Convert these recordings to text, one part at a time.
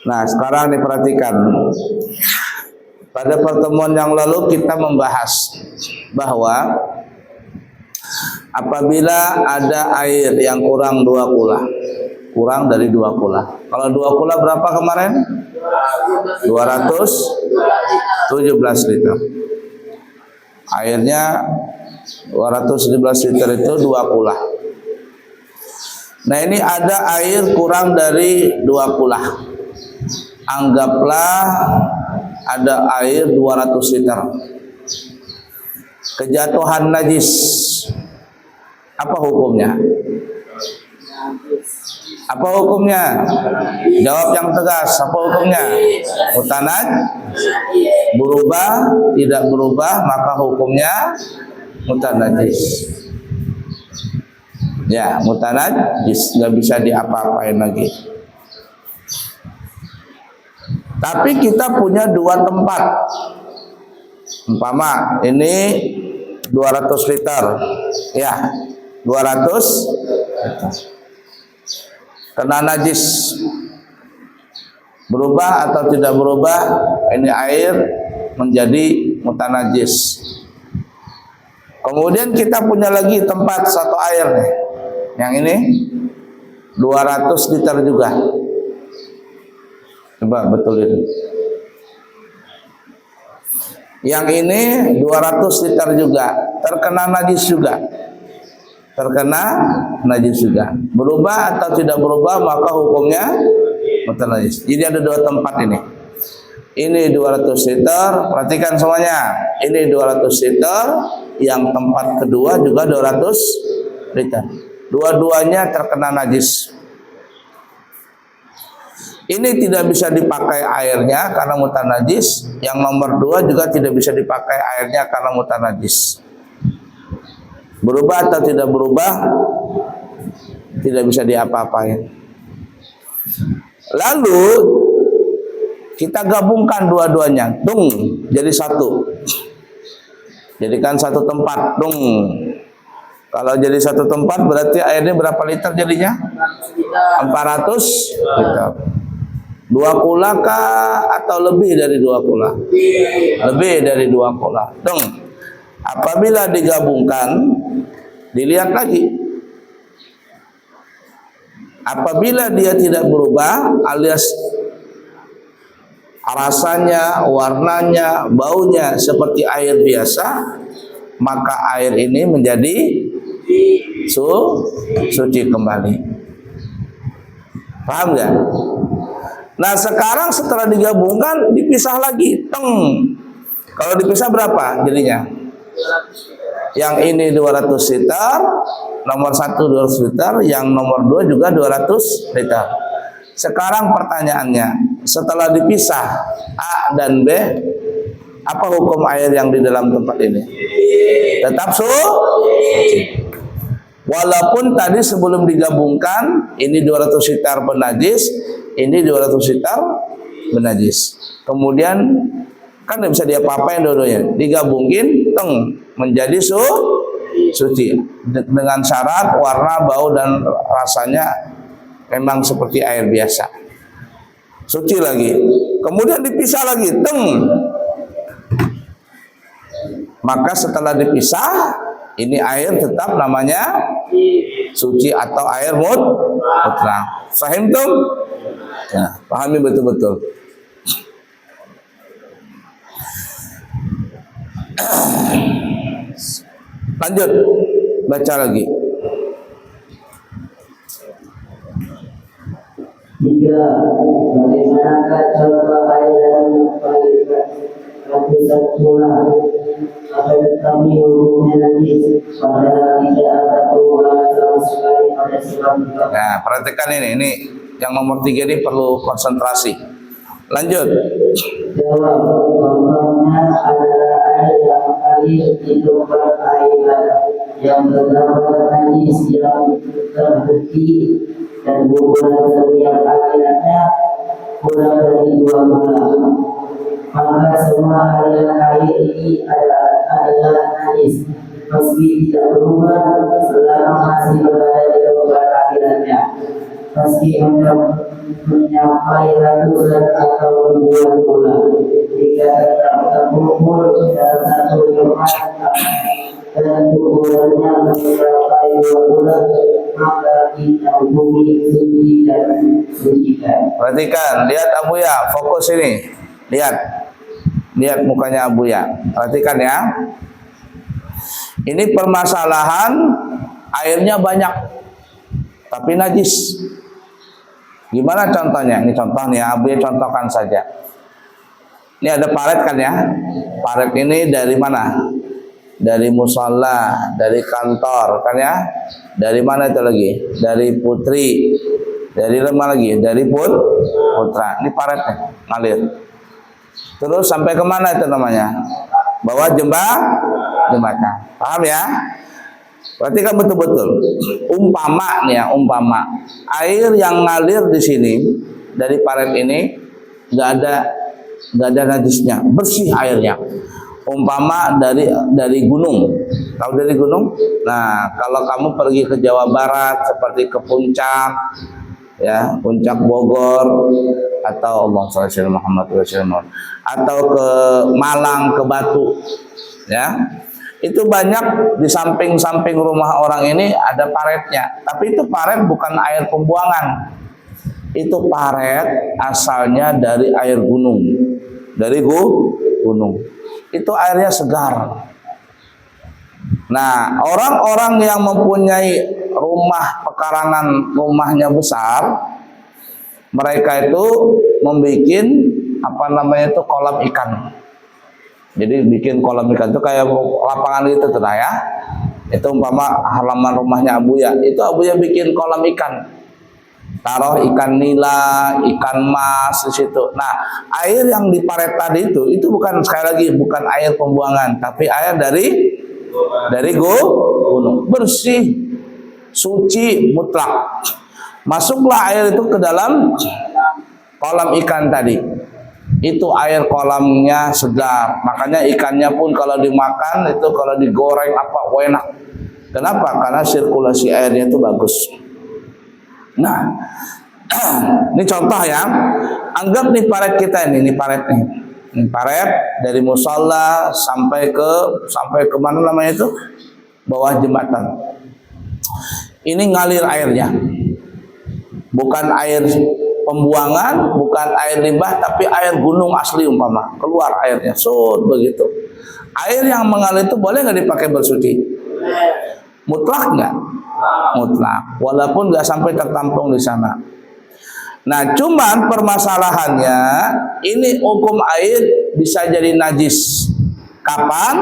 Nah, sekarang diperhatikan. Pada pertemuan yang lalu kita membahas bahwa apabila ada air yang kurang 2 kula, kurang dari 2 kula. Kalau 2 kula berapa kemarin? 217 liter. Airnya 217 liter itu 2 kula. Nah, ini ada air kurang dari 2 kula. Anggaplah ada air 200 liter. Kejatuhan najis. Apa hukumnya? Apa hukumnya? Jawab yang tegas. Apa hukumnya? Mutanaj? Berubah? Tidak berubah, maka hukumnya mutanajis. Ya, mutanajis, nggak bisa diapa-apain lagi. Tapi kita punya 2 tempat. Umpama ini 200 liter. Ya, 200 kena najis. Berubah atau tidak berubah, ini air menjadi mutanajis. Kemudian kita punya lagi tempat satu air nih. Yang ini 200 liter juga. Coba betulin. Yang ini 200 liter juga, terkena najis juga. Terkena najis juga. Berubah atau tidak berubah, maka hukumnya mutanajis. Jadi ada 2 tempat ini. Ini 200 liter, perhatikan semuanya. Ini 200 liter, yang tempat kedua juga 200 liter. Dua-duanya terkena najis. Ini tidak bisa dipakai airnya karena mutanajis. Yang nomor 2 juga tidak bisa dipakai airnya karena mutanajis. Berubah atau tidak berubah, tidak bisa diapa-apain. Lalu kita gabungkan dua-duanya, dung, jadi satu. Jadikan satu tempat, dung. Kalau jadi satu tempat berarti airnya berapa liter jadinya? 400 liter. 2 kula kah atau lebih dari 2 kula? Lebih dari 2 kula. Dung. Apabila digabungkan, dilihat lagi. Apabila dia tidak berubah, alias rasanya, warnanya, baunya seperti air biasa, maka air ini menjadi suci kembali. Paham nggak? Nah, sekarang setelah digabungkan dipisah lagi, teng. Kalau dipisah berapa jadinya? Yang ini 200 liter, nomor 1 200 liter, yang nomor 2 juga 200 liter. Sekarang pertanyaannya, setelah dipisah A dan B, apa hukum air yang di dalam tempat ini? Tetap suci. Walaupun tadi sebelum digabungkan, ini 200 liter benajis, ini 200 liter benajis. Kemudian kan tidak bisa diapa-apain dua-duanya, digabungin, teng, menjadi suci dengan syarat warna, bau dan rasanya memang seperti air biasa, suci lagi. Kemudian dipisah lagi, teng, maka setelah dipisah, ini air tetap namanya suci atau air mutlak. Fahim tuh? Ya, pahami betul-betul. Lanjut, baca lagi. Tiga, bagaimanakah contoh air yang mengalir? Tapi satulah akan kami hukumnya najis, padahal tidak ada perubahan sama sekali pada sebab itu. Nah, perhatikan ini yang nomor 3 ini perlu konsentrasi. Lanjut. Jawab, contohnya adalah air yang mengalir di tempat air yang terdapat najis yang terbukti dan hubungan setiap alirannya kurang dari 2 bulan. Maka semua aliran air ini adalah najis meski tidak berubah selama masih berada di tempat alirannya. meski mencapai ratusan atau ribuan bulan. Jika tetap terkumpul dalam satu jemaah dan ukurannya mencapai 2 bulan, maka kita bumi suci dan sucikan. Perhatikan, lihat Abu Ya, fokus ini. Lihat mukanya Abu Ya. Perhatikan ya. Ini permasalahan airnya banyak tapi najis. Gimana contohnya? Ini contohnya Abu Ya contohkan saja. Ini ada paret kan ya? Paret ini dari mana? Dari musala, dari kantor kan ya? Dari mana itu lagi? Dari putri. Dari mana lagi? Dari putra. Ini paretnya ngalir. Terus sampai kemana itu namanya? Bawah jembatan. Paham ya? Perhatikan betul-betul. Umpama nih ya, umpama air yang ngalir di sini dari paret ini nggak ada najisnya, bersih airnya. Umpama dari gunung. Tahu dari gunung? Nah, kalau kamu pergi ke Jawa Barat seperti ke Puncak, ya, Puncak Bogor, atau Muhammad atau ke Malang, ke Batu, ya, itu banyak di samping-samping rumah orang ini ada paretnya. Tapi itu paret bukan air pembuangan, itu paret asalnya dari air gunung, dari gunung. Itu airnya segar. Nah, orang-orang yang mempunyai rumah pekarangan, rumahnya besar, mereka itu membuat apa namanya itu kolam ikan. Jadi bikin kolam ikan itu kayak lapangan gitu tuh ya. Itu umpama halaman rumahnya Abu Ya. Itu Abu Ya bikin kolam ikan. Taruh ikan nila, ikan mas di situ. Nah, air yang di paret tadi itu bukan, sekali lagi bukan air pembuangan, tapi air dari gunung. Bersih, suci, mutlak. Masuklah air itu ke dalam kolam ikan tadi. Itu air kolamnya segar. Makanya ikannya pun kalau dimakan itu, kalau digoreng apa enak. Kenapa? Karena sirkulasi airnya itu bagus. Nah, ini contoh ya. Anggap nih paret kita ini paret nih. Ini paret dari musala sampai ke mana namanya itu? Bawah jembatan. Ini ngalir airnya. Bukan air pembuangan, bukan air limbah, tapi air gunung asli umpama. Keluar airnya, begitu. Air yang mengalir itu boleh nggak dipakai bersuci? Mutlak nggak? Mutlak. Walaupun nggak sampai tertampung di sana. Nah, cuman permasalahannya ini hukum air bisa jadi najis. Kapan?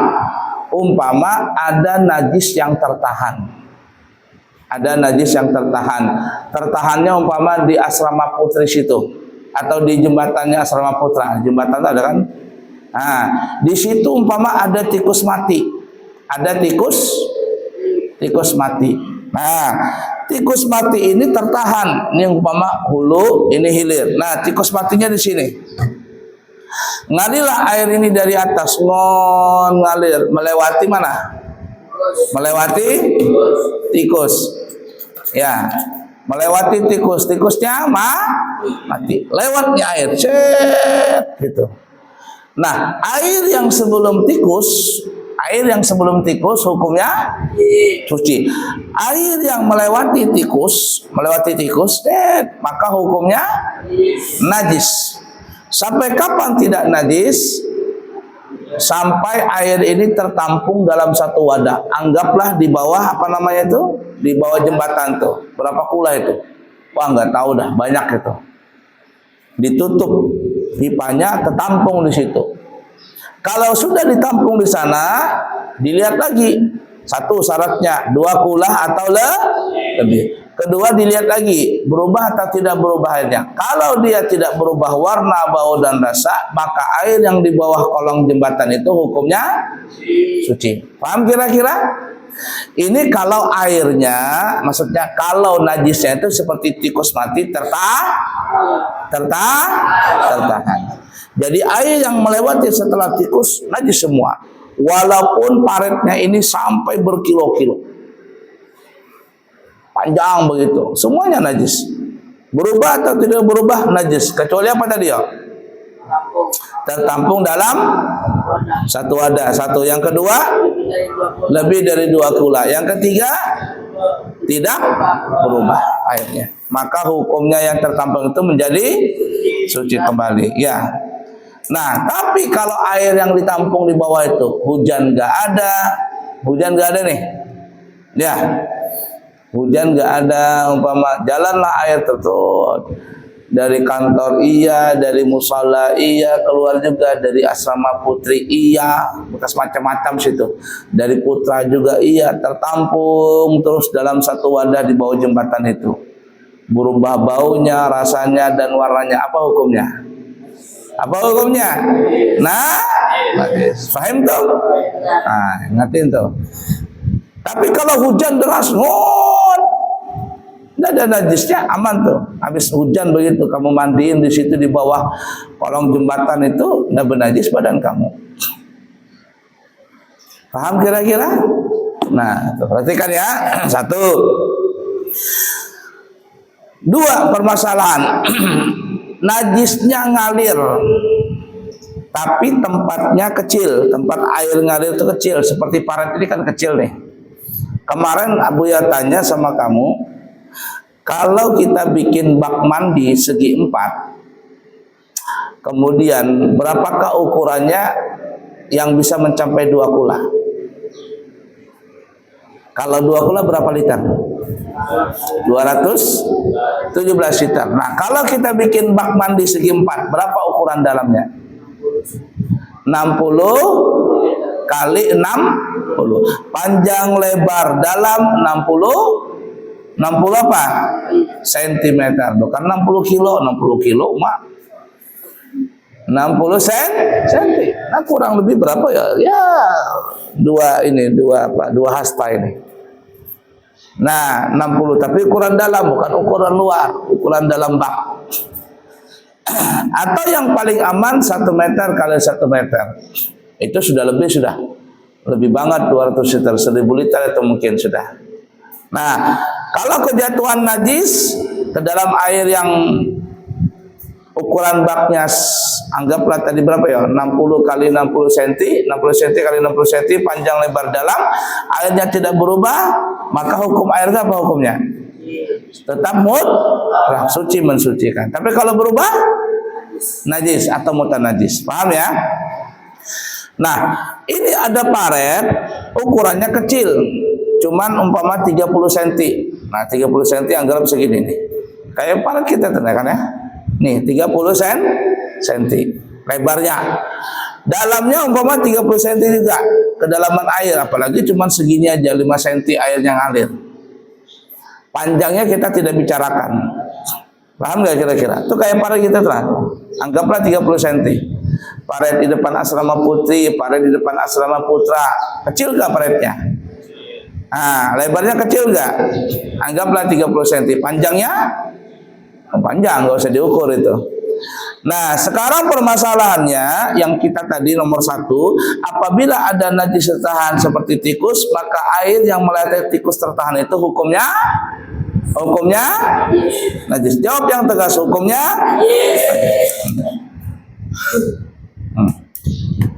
Umpama ada najis yang tertahan. Ada najis yang tertahan. Tertahannya umpama di asrama putri situ, atau di jembatannya asrama putra. Jembatan ada kan? Nah, di situ umpama ada tikus mati. Ada tikus mati. Nah, tikus mati ini tertahan. Ini umpama hulu, ini hilir. Nah, tikus matinya di sini. Ngalirlah air ini dari atas, ngalir melewati mana? Melewati tikus. Ya, melewati tikus. Tikusnya mati. Lewatnya air, gitu. Nah, air yang sebelum tikus hukumnya suci. Air yang melewati tikus, maka hukumnya najis. Sampai kapan tidak najis? Sampai air ini tertampung dalam satu wadah. Anggaplah di bawah apa namanya itu? Di bawah jembatan tuh. Berapa kula itu? Wah, nggak tahu dah, banyak itu. Ditutup pipanya, tertampung di situ. Kalau sudah ditampung di sana, dilihat lagi. Satu syaratnya, 2 kulah atau lebih. Kedua, dilihat lagi berubah atau tidak berubah airnya. Kalau dia tidak berubah warna, bau dan rasa, maka air yang di bawah kolong jembatan itu hukumnya suci. Paham kira-kira? Ini kalau airnya, maksudnya kalau najisnya itu seperti tikus mati tertahan. Jadi air yang melewati setelah tikus najis semua. Walaupun paretnya ini sampai berkilo-kilo. Panjang begitu, semuanya najis. Berubah atau tidak berubah? Najis. Kecuali apa tadi ya? Tertampung dalam satu wadah. Satu. Yang kedua, lebih dari 2 kula. Yang ketiga, tidak berubah airnya. Maka hukumnya yang tertampung itu menjadi suci kembali. Ya. Nah, tapi kalau air yang ditampung di bawah itu hujan nggak ada nih, ya, hujan nggak ada, umpama jalanlah air terus dari kantor iya, dari musala iya, keluar juga dari asrama putri iya, bekas macam-macam situ, dari putra juga iya, tertampung terus dalam satu wadah di bawah jembatan itu, berubah baunya, rasanya dan warnanya, apa hukumnya? Apa hukumnya? Nah, paham tuh? Nah, ingatin tuh. Tapi kalau hujan deras, tidak ada najisnya, aman tuh. Habis hujan begitu, kamu mandiin di situ di bawah kolong jembatan itu, tidak bernajis badan kamu. Paham kira-kira? Nah, tuh, perhatikan ya. 1. 2 permasalahan. Najisnya ngalir, tapi tempatnya kecil, tempat air ngalir itu kecil, seperti paret ini kan kecil nih. Kemarin Abu ya tanya sama kamu, kalau kita bikin bak mandi segi 4, kemudian berapakah ukurannya yang bisa mencapai 2 kula? Kalau 2 kula berapa liter? 217 liter. Nah, kalau kita bikin bak mandi segi 4, berapa ukuran dalamnya? 60 kali 60. Panjang lebar dalam 60 apa? Sentimeter. Bukan 60 kilo, 60 kilo mah 60 senti. Nah, kurang lebih berapa ya? Ya, 2 hasta ini. Nah, 60, tapi ukuran dalam, bukan ukuran luar, ukuran dalam bak. Atau yang paling aman 1 meter kali 1 meter. Itu sudah lebih banget 200 liter, 1000 liter itu mungkin sudah. Nah, kalau kejatuhan najis ke dalam air yang ukuran baknya anggaplah tadi berapa ya, 60 kali 60 cm, 60 cm kali 60 cm, panjang lebar dalam, airnya tidak berubah, maka hukum airnya apa hukumnya? Tetap mutlak, suci mensucikan. Tapi kalau berubah, najis atau mutanajis. Paham ya? Nah, ini ada paret, ukurannya kecil, cuman umpama 30 cm. Nah, 30 cm anggap segini nih. Kayak paret kita kan ya? Nih 30 cm lebarnya, dalamnya umpama 30 cm juga, kedalaman air, apalagi cuma segini aja 5 cm airnya ngalir, panjangnya kita tidak bicarakan. Paham nggak kira-kira? Itu kayak paret kita tuh, anggaplah 30 cm, paret di depan asrama putri, paret di depan asrama putra, kecil nggak paretnya? Nah, lebarnya kecil nggak? Anggaplah 30 cm, panjangnya panjang, nggak usah diukur itu. Nah, sekarang permasalahannya yang kita tadi nomor 1, apabila ada najis tertahan seperti tikus, maka air yang melewati tikus tertahan itu hukumnya najis. Jawab yang tegas, hukumnya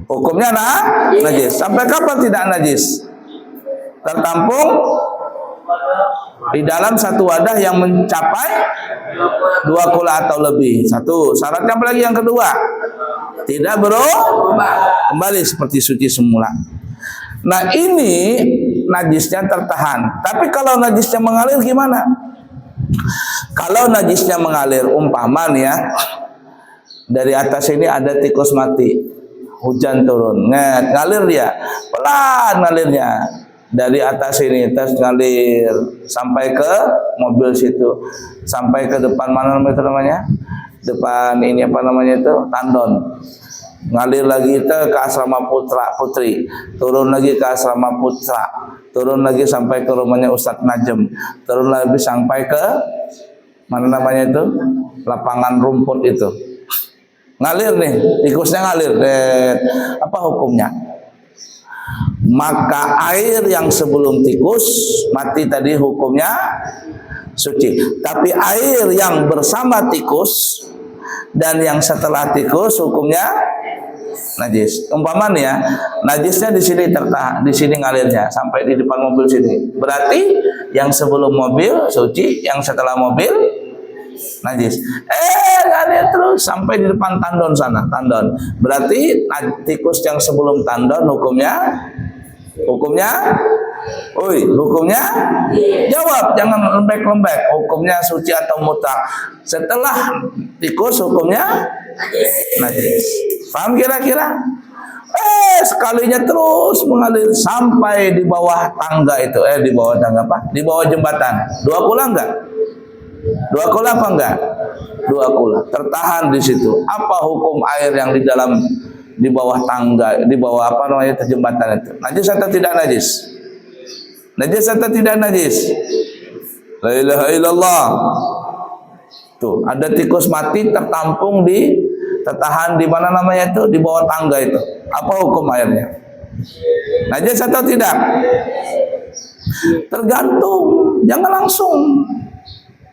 hukumnya najis. Sampai kapan tidak najis? Tertampung di dalam satu wadah yang mencapai 2 kula atau lebih. 1. Syaratnya apa lagi yang kedua? Tidak berubah kembali seperti suci semula. Nah, ini najisnya tertahan. Tapi kalau najisnya mengalir gimana? Kalau najisnya mengalir, umpama nih ya, dari atas ini ada tikus mati, hujan turun, ngalir dia, pelan ngalirnya. Dari atas ini terus ngalir sampai ke mobil situ, sampai ke depan mana namanya, depan ini apa namanya itu, tandon, ngalir lagi ke asrama putri, turun lagi ke asrama putra, turun lagi sampai ke rumahnya Ustadz Najem, turun lagi sampai ke mana namanya itu, lapangan rumput itu, ngalir nih, tikusnya ngalir. Apa hukumnya? Maka air yang sebelum tikus mati tadi hukumnya suci. Tapi air yang bersama tikus dan yang setelah tikus hukumnya najis. Umpamanya ya, najisnya di sini tertahan, di sini ngalirnya sampai di depan mobil sini. Berarti yang sebelum mobil suci, yang setelah mobil najis. Ngalir terus sampai di depan tandon sana, tandon. Berarti tikus yang sebelum tandon hukumnya hukumnya jawab, jangan lembek-lembek. Hukumnya suci atau mutlak. Setelah tikus hukumnya najis. Paham kira-kira? Sekalinya terus mengalir sampai di bawah tangga itu. Di bawah tangga apa? Di bawah jembatan. 2 kula enggak? 2 kula apa enggak? 2 kula. Tertahan di situ. Apa hukum air yang di bawah tangga, di bawah apa namanya jembatan itu? Najis atau tidak najis? Najis atau tidak najis? La ilaha illallah. Tuh, ada tikus mati tertahan di mana namanya itu, di bawah tangga itu. Apa hukum airnya? Najis atau tidak? Tergantung, jangan langsung.